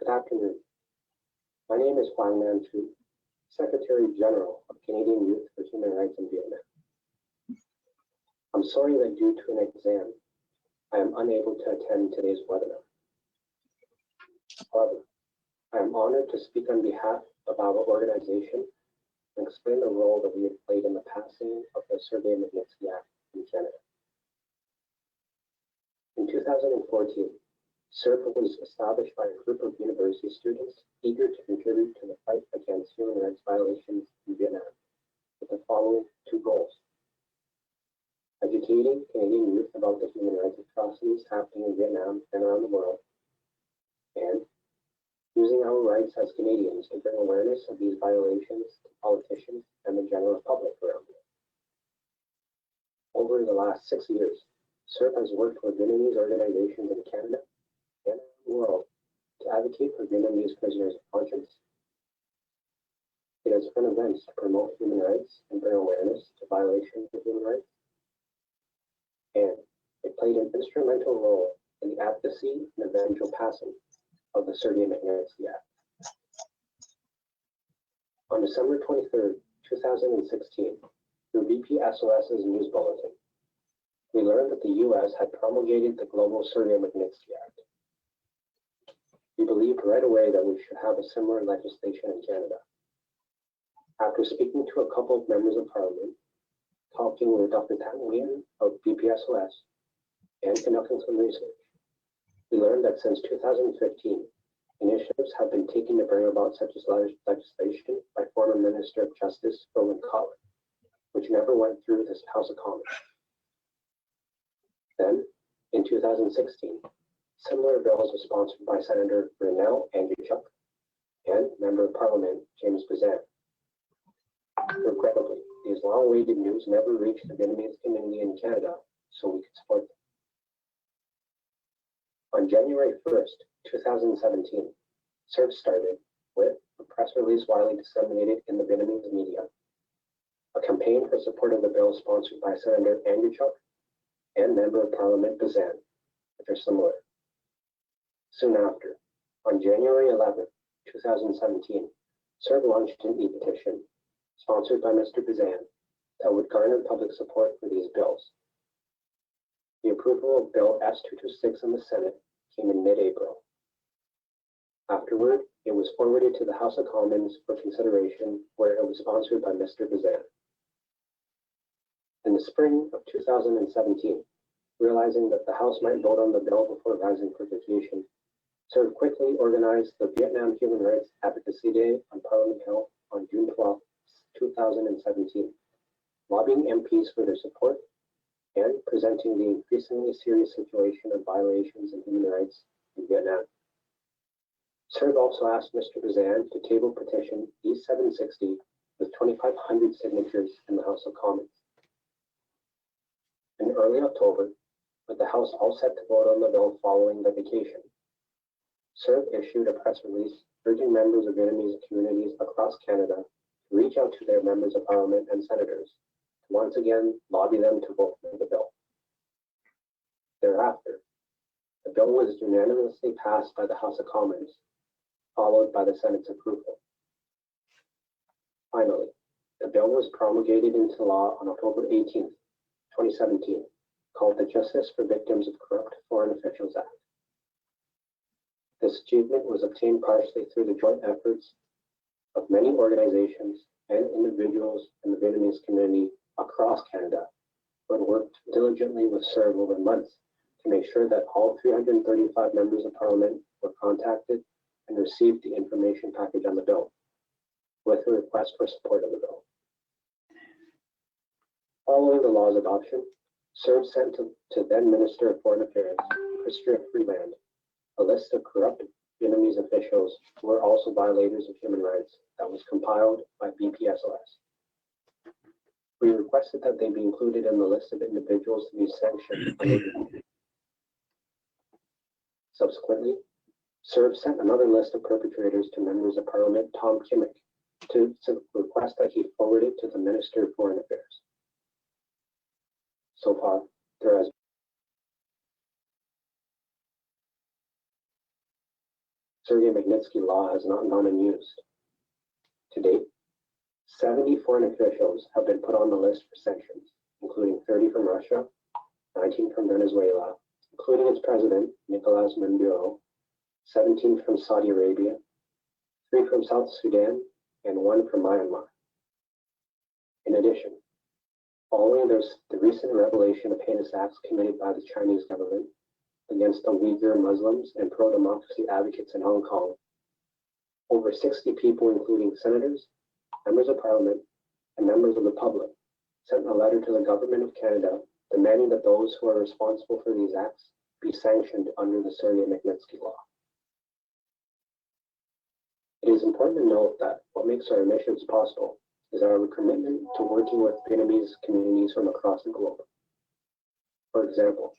Good afternoon. My name is Huang Manchu, Secretary General of Canadian Youth for Human Rights in Vietnam. I'm sorry that due to an exam, I am unable to attend today's webinar. However, I am honored to speak on behalf of our organization and explain the role that we have played in the passing of the Sergei-Magnitsky Act in Canada. In 2014, CERB was established by a group of university students eager to contribute to the fight against human rights violations in Vietnam with the following two goals: educating Canadian youth about the human rights atrocities happening in Vietnam and around the world, and using our rights as Canadians to bring awareness of these violations to politicians and the general public around the world. Over the last 6 years, CERB has worked with Vietnamese organizations in Canada and the world to advocate for Vietnamese prisoners of conscience. It has run events to promote human rights and bring awareness to violations of human rights. And it played an instrumental role in the advocacy and eventual passing of the Sergei-Magnitsky Act. On December 23, 2016, through BPSOS's news bulletin, we learned that the U.S. had promulgated the global Sergei-Magnitsky Act. We believed right away that we should have a similar legislation in Canada. After speaking to a couple of members of Parliament, talking with Dr. Tan Nguyen of BPSOS, and conducting some research, we learned that since 2015, initiatives have been taken to bring about such legislation by former Minister of Justice Roland Collett, which never went through this House of Commons. Then, in 2016, similar bills were sponsored by Senator Brunel Andrewchuk and Member of Parliament James Bazan. Regrettably, these long-awaited news never reached the Vietnamese community in Canada, so we could support them. On January 1st, 2017, CERB started with a press release widely disseminated in the Vietnamese media, a campaign for support of the bill sponsored by Senator Andrewchuk and Member of Parliament Bazan, which are similar. Soon after, on January 11, 2017, CERB launched an e-petition sponsored by Mr. Bazan that would garner public support for these bills. The approval of Bill S-226 in the Senate came in mid-April. Afterward, it was forwarded to the House of Commons for consideration, where it was sponsored by Mr. Bazan. In the spring of 2017, realizing that the House might vote on the bill before rising for vacation, CERB quickly organized the Vietnam Human Rights Advocacy Day on Parliament Hill on June 12, 2017, lobbying MPs for their support and presenting the increasingly serious situation of violations of human rights in Vietnam. CERB also asked Mr. Bazan to table petition E-760 with 2,500 signatures in the House of Commons. In early October, with the House all set to vote on the bill following the vacation, CERB issued a press release urging members of Vietnamese communities across Canada to reach out to their members of Parliament and senators to once again lobby them to vote for the bill. Thereafter, the bill was unanimously passed by the House of Commons, followed by the Senate's approval. Finally, the bill was promulgated into law on October 18, 2017, called the Justice for Victims of Corrupt Foreign Officials Act. This achievement was obtained partially through the joint efforts of many organizations and individuals in the Vietnamese community across Canada, who had worked diligently with CERB over months to make sure that all 335 members of Parliament were contacted and received the information package on the bill, with a request for support of the bill. Following the law's adoption, CERB sent to then Minister of Foreign Affairs, Chrystia Freeland, a list of corrupt Vietnamese officials who were also violators of human rights that was compiled by BPSOS. We requested that they be included in the list of individuals to be sanctioned. Subsequently, CERB sent another list of perpetrators to members of Parliament Tom Kimmick to request that he forward it to the Minister of Foreign Affairs. So far, there has Sergei Magnitsky Law has not gone unused. To date, 70 foreign officials have been put on the list for sanctions, including 30 from Russia, 19 from Venezuela, including its president, Nicolas Maduro, 17 from Saudi Arabia, 3 from South Sudan, and 1 from Myanmar. In addition, following the recent revelation of heinous acts committed by the Chinese government against the Uyghur Muslims and pro-democracy advocates in Hong Kong, over 60 people, including senators, members of parliament, and members of the public, sent a letter to the government of Canada demanding that those who are responsible for these acts be sanctioned under the Sergei Magnitsky Law. It is important to note that what makes our missions possible is our commitment to working with Vietnamese communities from across the globe. For example,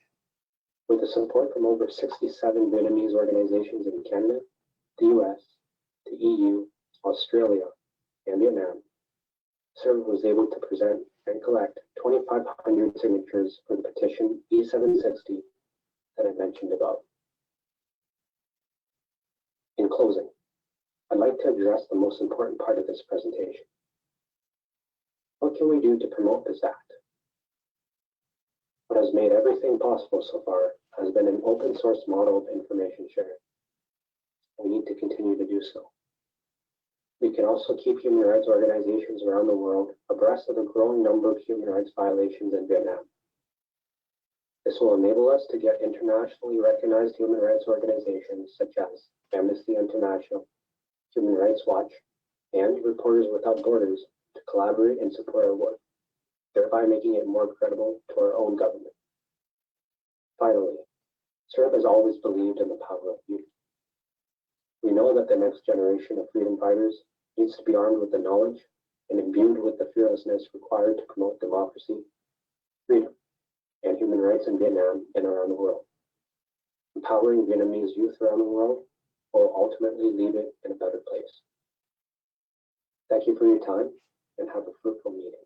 with the support from over 67 Vietnamese organizations in Canada, the US, the EU, Australia, and Vietnam, CERV was able to present and collect 2,500 signatures for the petition E760 that I mentioned above. In closing, I'd like to address the most important part of this presentation. What can we do to promote this act? What has made everything possible so far has been an open source model of information sharing. We need to continue to do so. We can also keep human rights organizations around the world abreast of the growing number of human rights violations in Vietnam. This will enable us to get internationally recognized human rights organizations such as Amnesty International, Human Rights Watch, and Reporters Without Borders to collaborate and support our work, thereby making it more credible to our own government. Finally, CERV has always believed in the power of youth. We know that the next generation of freedom fighters needs to be armed with the knowledge and imbued with the fearlessness required to promote democracy, freedom, and human rights in Vietnam and around the world. Empowering Vietnamese youth around the world will ultimately leave it in a better place. Thank you for your time and have a fruitful meeting.